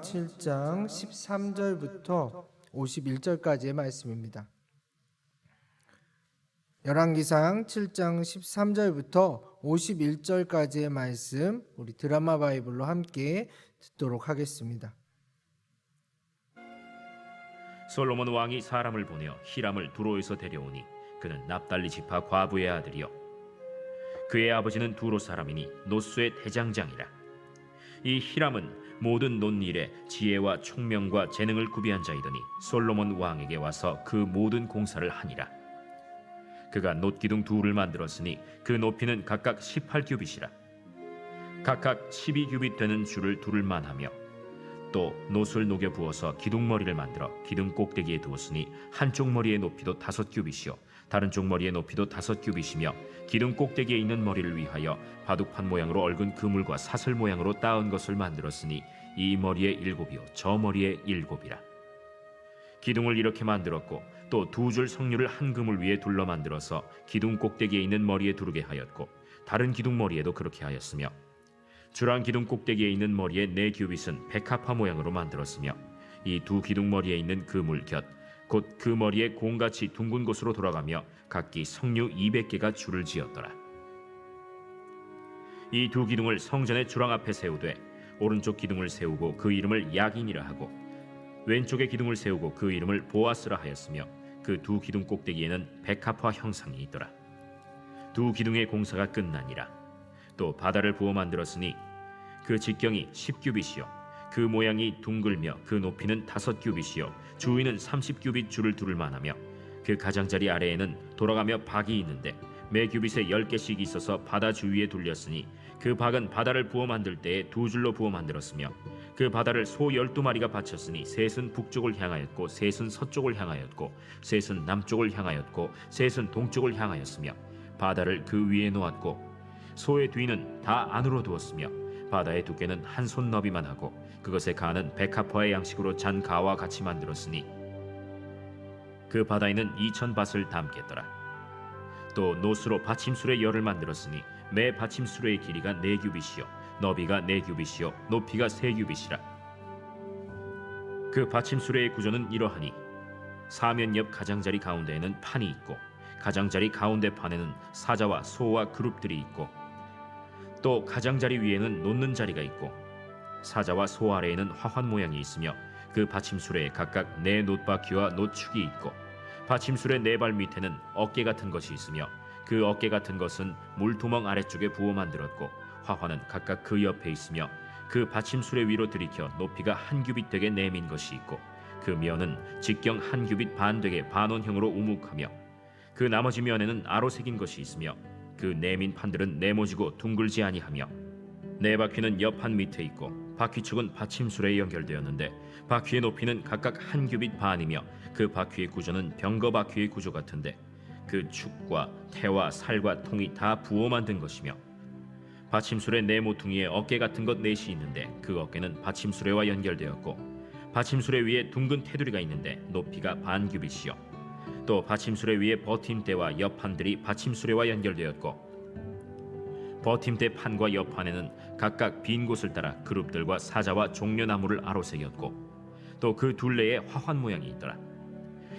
7장 13절부터 51절까지의 말씀입니다. 열왕기상 7장 13절부터 51절까지의 말씀 우리 드라마 바이블로 함께 듣도록 하겠습니다. 솔로몬 왕이 사람을 보내어 히람을 두로에서 데려오니 그는 납달리 지파 과부의 아들이요 그의 아버지는 두로 사람이니 노수의 대장장이라. 이 히람은 모든 논일에 지혜와 총명과 재능을 구비한 자이더니 솔로몬 왕에게 와서 그 모든 공사를 하니라. 그가 놋기둥 둘을 만들었으니 그 높이는 각각 18규빗이라. 각각 12규빗 되는 줄을 두를 만하며 또 놋을 녹여 부어서 기둥머리를 만들어 기둥 꼭대기에 두었으니 한쪽 머리의 높이도 5규빗이요 다른 쪽 머리의 높이도 5규빗이며 기둥 꼭대기에 있는 머리를 위하여 바둑판 모양으로 얽은 그물과 사슬 모양으로 따은 것을 만들었으니 이 머리에 7이요 저 머리에 7이라. 기둥을 이렇게 만들었고 또 두 줄 석류를 한 그물 위에 둘러 만들어서 기둥 꼭대기에 있는 머리에 두르게 하였고 다른 기둥 머리에도 그렇게 하였으며 주랑 기둥 꼭대기에 있는 머리의 4규빗은 백합화 모양으로 만들었으며 이 두 기둥 머리에 있는 그물 곁 곧 그 머리에 공같이 둥근 곳으로 돌아가며 각기 석류 200개가 줄을 지었더라. 이 두 기둥을 성전의 주랑 앞에 세우되 오른쪽 기둥을 세우고 그 이름을 야긴이라 하고 왼쪽의 기둥을 세우고 그 이름을 보아스라 하였으며 그 두 기둥 꼭대기에는 백합화 형상이 있더라. 두 기둥의 공사가 끝나니라. 또 바다를 부어 만들었으니 그 직경이 10규빗이요 그 모양이 둥글며 그 높이는 5규빗이요 주위는 30규빗 줄을 두를 만하며 그 가장자리 아래에는 돌아가며 박이 있는데 매 규빗에 10개씩 있어서 바다 주위에 둘렸으니 그 박은 바다를 부어 만들 때에 두 줄로 부어 만들었으며 그 바다를 소 12마리가 바쳤으니 셋은 북쪽을 향하였고 셋은 서쪽을 향하였고 셋은 남쪽을 향하였고 셋은 동쪽을 향하였으며 바다를 그 위에 놓았고 소의 뒤는 다 안으로 두었으며 바다의 두께는 한 손 너비만 하고 그것의 간은 백합화의 양식으로 잔 가와 같이 만들었으니 그 바다에는 2000밭을 담겠더라. 또 노수로 받침술의 열을 만들었으니 매 받침술의 길이가 4규빗이요 너비가 4규빗이요 높이가 3규빗이라. 그 받침술의 구조는 이러하니 사면 옆 가장자리 가운데에는 판이 있고 가장자리 가운데 판에는 사자와 소와 그룹들이 있고 또 가장자리 위에는 놓는 자리가 있고 사자와 소 아래에는 화환 모양이 있으며 그 받침술에 각각 4 놋바퀴와 놋축이 있고 받침술의 4발 밑에는 어깨 같은 것이 있으며 그 어깨 같은 것은 물두멍 아래쪽에 부어 만들었고 화환은 각각 그 옆에 있으며 그 받침술의 위로 들이켜 높이가 1규빗 되게 내민 것이 있고 그 면은 직경 1규빗 반 되게 반원형으로 우묵하며 그 나머지 면에는 아로 새긴 것이 있으며 그 내민 판들은 네모지고 둥글지 아니하며 4바퀴는 옆판 밑에 있고 바퀴축은 받침술에 연결되었는데 바퀴의 높이는 각각 1규빗 반이며 그 바퀴의 구조는 병거 바퀴의 구조 같은데 그 축과 태와 살과 통이 다 부어 만든 것이며 받침술의 네 모퉁이에 어깨 같은 것 넷이 있는데 그 어깨는 받침술에와 연결되었고 받침술의 위에 둥근 테두리가 있는데 높이가 반 규빗이요 또 받침술의 위에 버팀대와 옆판들이 받침술에와 연결되었고 버팀대 판과 옆판에는 각각 빈 곳을 따라 그룹들과 사자와 종려나무를 아로새겼고 또 그 둘레에 화환 모양이 있더라.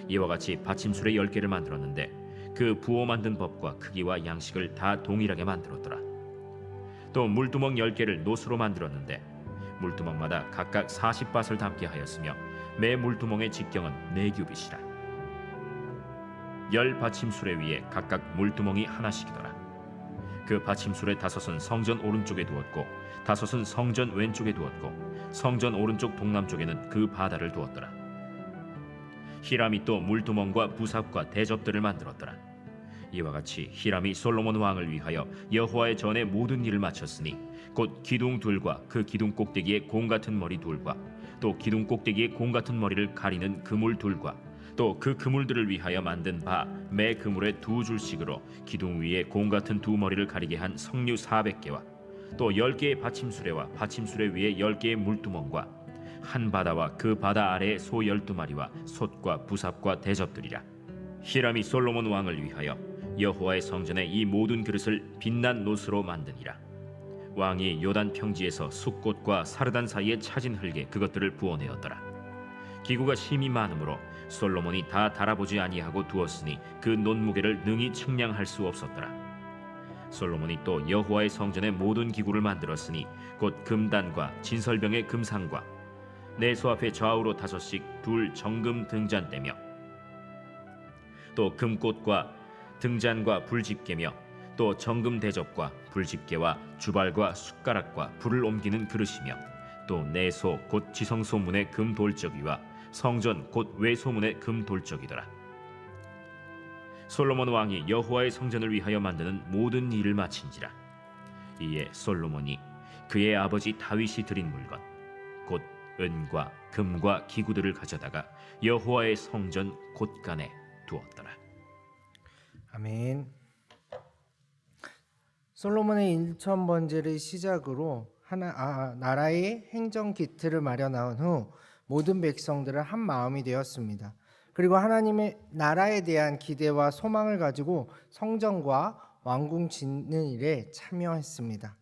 이와 같이 받침술의 10개를 만들었는데 그 부어 만든 법과 크기와 양식을 다 동일하게 만들었더라. 또 물두멍 10개를 놋으로 만들었는데 물두멍마다 각각 40밭을 담게 하였으며 매 물두멍의 직경은 4규빗이라. 10 받침술에 위에 각각 물두멍이 하나씩이더라. 그 받침술의 5은 성전 오른쪽에 두었고 5은 성전 왼쪽에 두었고 성전 오른쪽 동남쪽에는 그 바다를 두었더라. 히람이 또 물두멍과 부삽과 대접들을 만들었더라. 이와 같이 히람이 솔로몬 왕을 위하여 여호와의 전에 모든 일을 마쳤으니 곧 기둥 둘과 그 기둥 꼭대기에 공 같은 머리 둘과 또 기둥 꼭대기에 공 같은 머리를 가리는 그물 둘과 또 그 그물들을 위하여 만든 바 매 그물에 2줄씩으로 기둥 위에 공 같은 2머리를 가리게 한 석류 400개와 또 10개의 받침수레와 받침수레 위에 10개의 물두멍과 한 바다와 그 바다 아래에 소 12마리와 솥과 부삽과 대접들이라. 히람이 솔로몬 왕을 위하여 여호와의 성전에 이 모든 그릇을 빛난 놋으로 만드니라. 왕이 요단 평지에서 숫꽃과 사르단 사이에 차진 흙에 그것들을 부어내었더라. 기구가 심히 많으므로 솔로몬이 다 달아보지 아니하고 두었으니 그 논무게를 능히 측량할 수 없었더라. 솔로몬이 또 여호와의 성전의 모든 기구를 만들었으니 곧 금단과 진설병의 금상과 내소 앞에 좌우로 5씩 둘 정금 등잔대며 또 금꽃과 등잔과 불집게며 또 정금 대접과 불집게와 주발과 숟가락과 불을 옮기는 그릇이며 또 내소 곧 지성소문의 금 돌적이와 성전 곧 외소문의 금 돌적이더라. 솔로몬 왕이 여호와의 성전을 위하여 만드는 모든 일을 마친지라. 이에 솔로몬이 그의 아버지 다윗이 드린 물건 곧 은과 금과 기구들을 가져다가 여호와의 성전 곳간에 두었더라. 아멘. 솔로몬의 일천번제를 시작으로 나라의 행정 기틀을 마련한 후 모든 백성들은 한 마음이 되었습니다. 그리고 하나님의 나라에 대한 기대와 소망을 가지고 성전과 왕궁 짓는 일에 참여했습니다.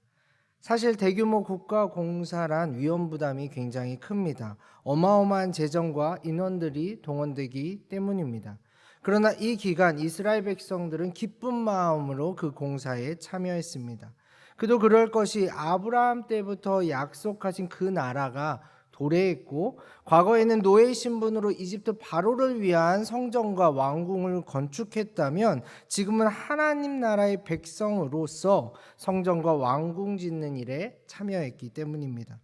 사실 대규모 국가 공사란 위험 부담이 굉장히 큽니다. 어마어마한 재정과 인원들이 동원되기 때문입니다. 그러나 이 기간 이스라엘 백성들은 기쁜 마음으로 그 공사에 참여했습니다. 그도 그럴 것이 아브라함 때부터 약속하신 그 나라가 도래했고 과거에는 노예 신분으로 이집트 바로를 위한 성전과 왕궁을 건축했다면 지금은 하나님 나라의 백성으로서 성전과 왕궁 짓는 일에 참여했기 때문입니다.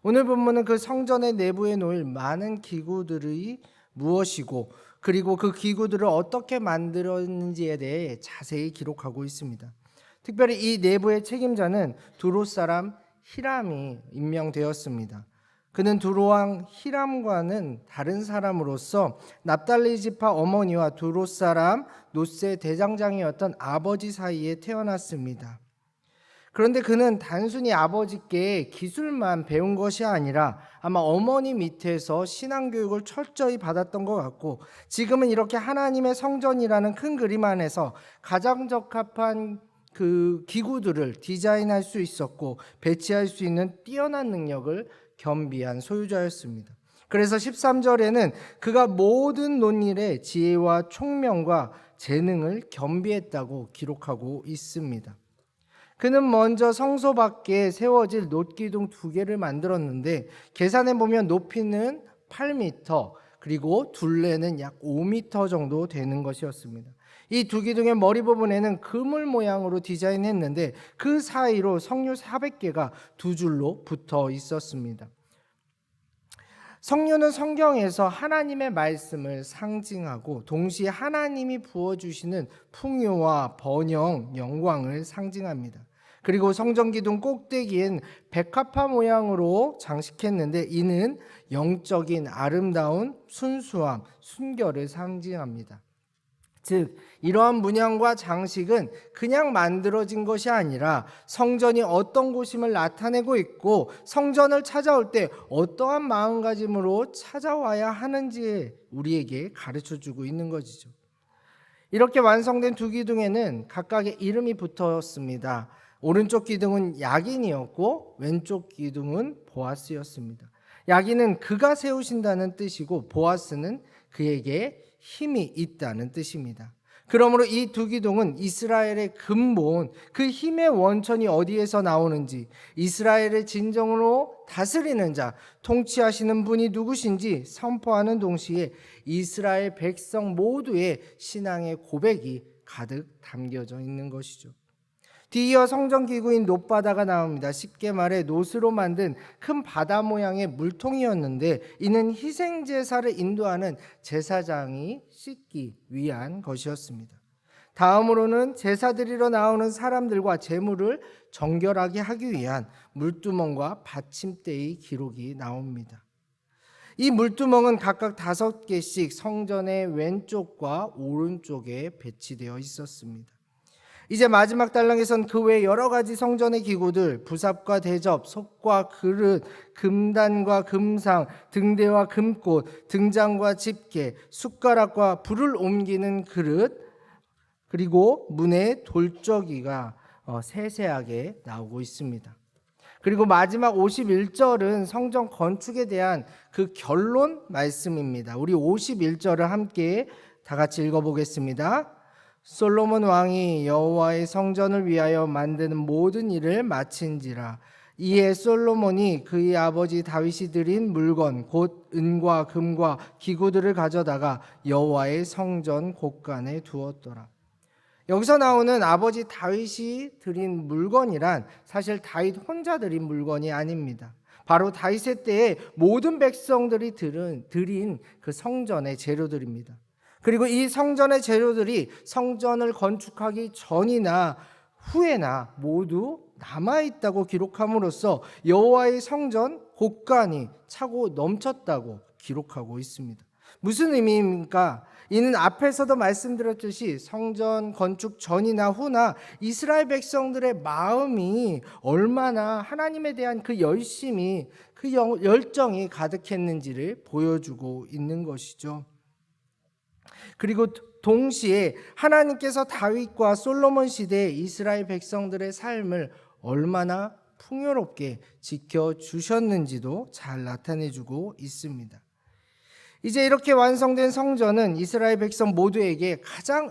오늘 본문은 그 성전의 내부에 놓일 많은 기구들이 무엇이고 그리고 그 기구들을 어떻게 만들었는지에 대해 자세히 기록하고 있습니다. 특별히 이 내부의 책임자는 두로 사람 히람이 임명되었습니다. 그는 두로 왕 히람과는 다른 사람으로서 납달리 지파 어머니와 두로 사람 노세 대장장이었던 아버지 사이에 태어났습니다. 그런데 그는 단순히 아버지께 기술만 배운 것이 아니라 아마 어머니 밑에서 신앙교육을 철저히 받았던 것 같고 지금은 이렇게 하나님의 성전이라는 큰 그림 안에서 가장 적합한 그 기구들을 디자인할 수 있었고 배치할 수 있는 뛰어난 능력을 겸비한 소유자였습니다. 그래서 13절에는 그가 모든 논일에 지혜와 총명과 재능을 겸비했다고 기록하고 있습니다. 그는 먼저 성소 밖에 세워질 놋기둥 2개를 만들었는데 계산해 보면 높이는 8m 그리고 둘레는 약 5m 정도 되는 것이었습니다. 이 2기둥의 머리 부분에는 그물 모양으로 디자인했는데 그 사이로 석류 400개가 2줄로 붙어 있었습니다. 석류는 성경에서 하나님의 말씀을 상징하고 동시에 하나님이 부어주시는 풍요와 번영, 영광을 상징합니다. 그리고 성전 기둥 꼭대기엔 백합화 모양으로 장식했는데 이는 영적인 아름다운 순수함, 순결을 상징합니다. 즉 이러한 문양과 장식은 그냥 만들어진 것이 아니라 성전이 어떤 곳임을 나타내고 있고 성전을 찾아올 때 어떠한 마음가짐으로 찾아와야 하는지 우리에게 가르쳐주고 있는 것이죠. 이렇게 완성된 2기둥에는 각각의 이름이 붙었습니다. 오른쪽 기둥은 야긴이었고 왼쪽 기둥은 보아스였습니다. 야긴은 그가 세우신다는 뜻이고 보아스는 그에게 힘이 있다는 뜻입니다. 그러므로 이 2기둥은 이스라엘의 근본, 그 힘의 원천이 어디에서 나오는지, 이스라엘을 진정으로 다스리는 자, 통치하시는 분이 누구신지 선포하는 동시에 이스라엘 백성 모두의 신앙의 고백이 가득 담겨져 있는 것이죠. 뒤이어 성전 기구인 놋바다가 나옵니다. 쉽게 말해 놋으로 만든 큰 바다 모양의 물통이었는데 이는 희생 제사를 인도하는 제사장이 씻기 위한 것이었습니다. 다음으로는 제사 드리러 나오는 사람들과 제물을 정결하게 하기 위한 물두멍과 받침대의 기록이 나옵니다. 이 물두멍은 각각 5개씩 성전의 왼쪽과 오른쪽에 배치되어 있었습니다. 이제 마지막 단락에선 그 외 여러 가지 성전의 기구들, 부삽과 대접, 솥과 그릇, 금단과 금상, 등대와 금꽃, 등잔과 집게, 숟가락과 불을 옮기는 그릇, 그리고 문의 돌적이가 세세하게 나오고 있습니다. 그리고 마지막 51절은 성전 건축에 대한 그 결론 말씀입니다. 우리 51절을 함께 다 같이 읽어보겠습니다. 솔로몬 왕이 여호와의 성전을 위하여 만드는 모든 일을 마친지라. 이에 솔로몬이 그의 아버지 다윗이 드린 물건 곧 은과 금과 기구들을 가져다가 여호와의 성전 곳간에 두었더라. 여기서 나오는 아버지 다윗이 드린 물건이란 사실 다윗 혼자 드린 물건이 아닙니다. 바로 다윗의 때에 모든 백성들이 드린 그 성전의 재료들입니다. 그리고 이 성전의 재료들이 성전을 건축하기 전이나 후에나 모두 남아있다고 기록함으로써 여호와의 성전 곳간이 차고 넘쳤다고 기록하고 있습니다. 무슨 의미입니까? 이는 앞에서도 말씀드렸듯이 성전 건축 전이나 후나 이스라엘 백성들의 마음이 얼마나 하나님에 대한 그 열심이, 그 열정이 가득했는지를 보여주고 있는 것이죠. 그리고 동시에 하나님께서 다윗과 솔로몬 시대에 이스라엘 백성들의 삶을 얼마나 풍요롭게 지켜주셨는지도 잘 나타내주고 있습니다. 이제 이렇게 완성된 성전은 이스라엘 백성 모두에게 가장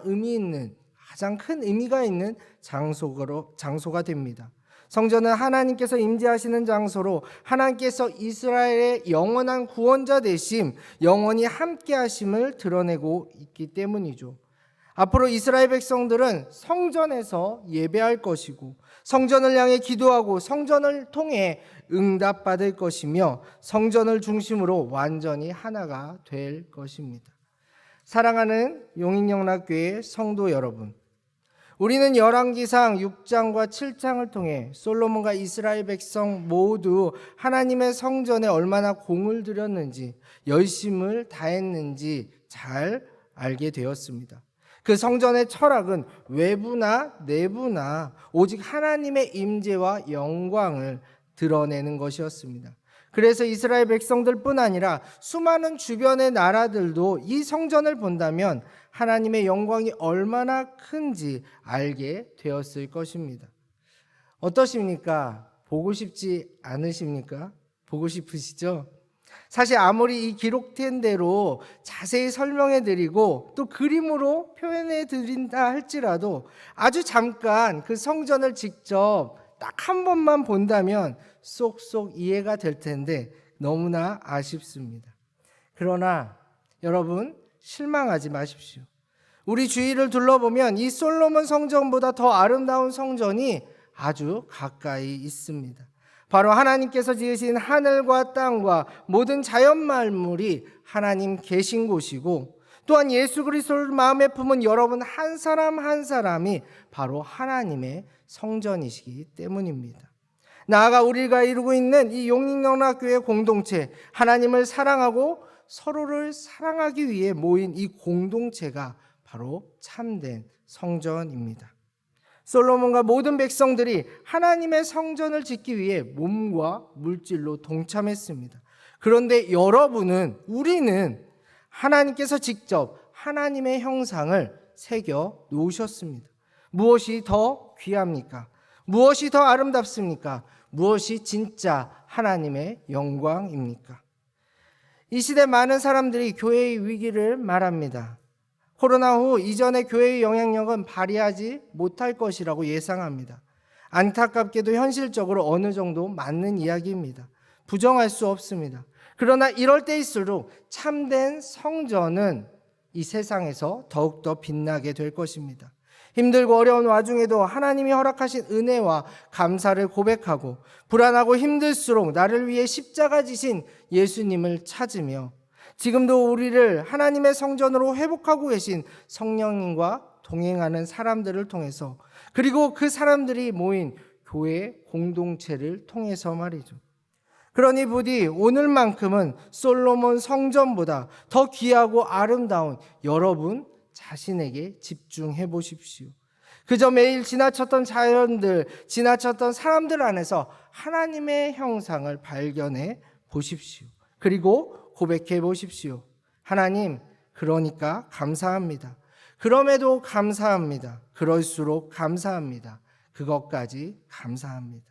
큰 의미가 있는 장소가 됩니다. 성전은 하나님께서 임재하시는 장소로 하나님께서 이스라엘의 영원한 구원자 되심, 영원히 함께 하심을 드러내고 있기 때문이죠. 앞으로 이스라엘 백성들은 성전에서 예배할 것이고 성전을 향해 기도하고 성전을 통해 응답받을 것이며 성전을 중심으로 완전히 하나가 될 것입니다. 사랑하는 용인영락교회 성도 여러분, 우리는 열왕기상 6장과 7장을 통해 솔로몬과 이스라엘 백성 모두 하나님의 성전에 얼마나 공을 들였는지, 열심을 다했는지 잘 알게 되었습니다. 그 성전의 철학은 외부나 내부나 오직 하나님의 임재와 영광을 드러내는 것이었습니다. 그래서 이스라엘 백성들뿐 아니라 수많은 주변의 나라들도 이 성전을 본다면 하나님의 영광이 얼마나 큰지 알게 되었을 것입니다. 어떠십니까? 보고 싶지 않으십니까? 보고 싶으시죠? 사실 아무리 이 기록된 대로 자세히 설명해 드리고 또 그림으로 표현해 드린다 할지라도 아주 잠깐 그 성전을 직접 딱 한 번만 본다면 쏙쏙 이해가 될 텐데 너무나 아쉽습니다. 그러나 여러분 실망하지 마십시오. 우리 주위를 둘러보면 이 솔로몬 성전보다 더 아름다운 성전이 아주 가까이 있습니다. 바로 하나님께서 지으신 하늘과 땅과 모든 자연 만물이 하나님 계신 곳이고 또한 예수 그리스도를 마음에 품은 여러분 한 사람 한 사람이 바로 하나님의 성전이시기 때문입니다. 나아가 우리가 이루고 있는 이 용인영락교회 공동체, 하나님을 사랑하고 서로를 사랑하기 위해 모인 이 공동체가 바로 참된 성전입니다. 솔로몬과 모든 백성들이 하나님의 성전을 짓기 위해 몸과 물질로 동참했습니다. 그런데 우리는 하나님께서 직접 하나님의 형상을 새겨 놓으셨습니다. 무엇이 더 귀합니까? 무엇이 더 아름답습니까? 무엇이 진짜 하나님의 영광입니까? 이 시대 많은 사람들이 교회의 위기를 말합니다. 코로나 후 이전의 교회의 영향력은 발휘하지 못할 것이라고 예상합니다. 안타깝게도 현실적으로 어느 정도 맞는 이야기입니다. 부정할 수 없습니다. 그러나 이럴 때일수록 참된 성전은 이 세상에서 더욱더 빛나게 될 것입니다. 힘들고 어려운 와중에도 하나님이 허락하신 은혜와 감사를 고백하고 불안하고 힘들수록 나를 위해 십자가 지신 예수님을 찾으며 지금도 우리를 하나님의 성전으로 회복하고 계신 성령님과 동행하는 사람들을 통해서 그리고 그 사람들이 모인 교회 공동체를 통해서 말이죠. 그러니 부디 오늘만큼은 솔로몬 성전보다 더 귀하고 아름다운 여러분 자신에게 집중해 보십시오. 그저 매일 지나쳤던 자연들, 지나쳤던 사람들 안에서 하나님의 형상을 발견해 보십시오. 그리고 고백해 보십시오. 하나님, 그러니까 감사합니다. 그럼에도 감사합니다. 그럴수록 감사합니다. 그것까지 감사합니다.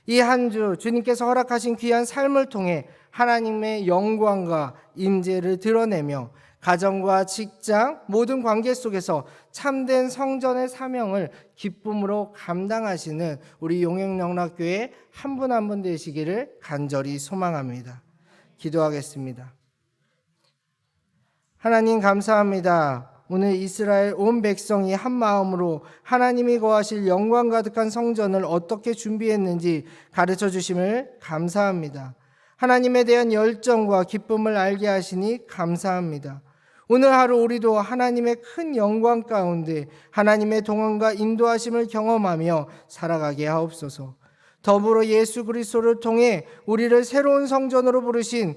이 한 주 주님께서 허락하신 귀한 삶을 통해 하나님의 영광과 임재를 드러내며 가정과 직장 모든 관계 속에서 참된 성전의 사명을 기쁨으로 감당하시는 우리 용행영락교회 한 분 한 분 되시기를 간절히 소망합니다. 기도하겠습니다. 하나님 감사합니다. 오늘 이스라엘 온 백성이 한 마음으로 하나님이 거하실 영광 가득한 성전을 어떻게 준비했는지 가르쳐 주심을 감사합니다. 하나님에 대한 열정과 기쁨을 알게 하시니 감사합니다. 오늘 하루 우리도 하나님의 큰 영광 가운데 하나님의 동행과 인도하심을 경험하며 살아가게 하옵소서. 더불어 예수 그리스도를 통해 우리를 새로운 성전으로 부르신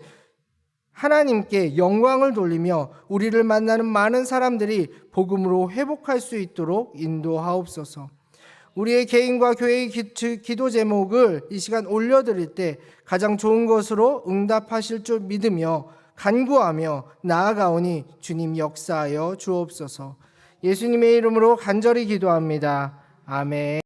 하나님께 영광을 돌리며 우리를 만나는 많은 사람들이 복음으로 회복할 수 있도록 인도하옵소서. 우리의 개인과 교회의 기도 제목을 이 시간 올려드릴 때 가장 좋은 것으로 응답하실 줄 믿으며 간구하며 나아가오니 주님 역사하여 주옵소서. 예수님의 이름으로 간절히 기도합니다. 아멘.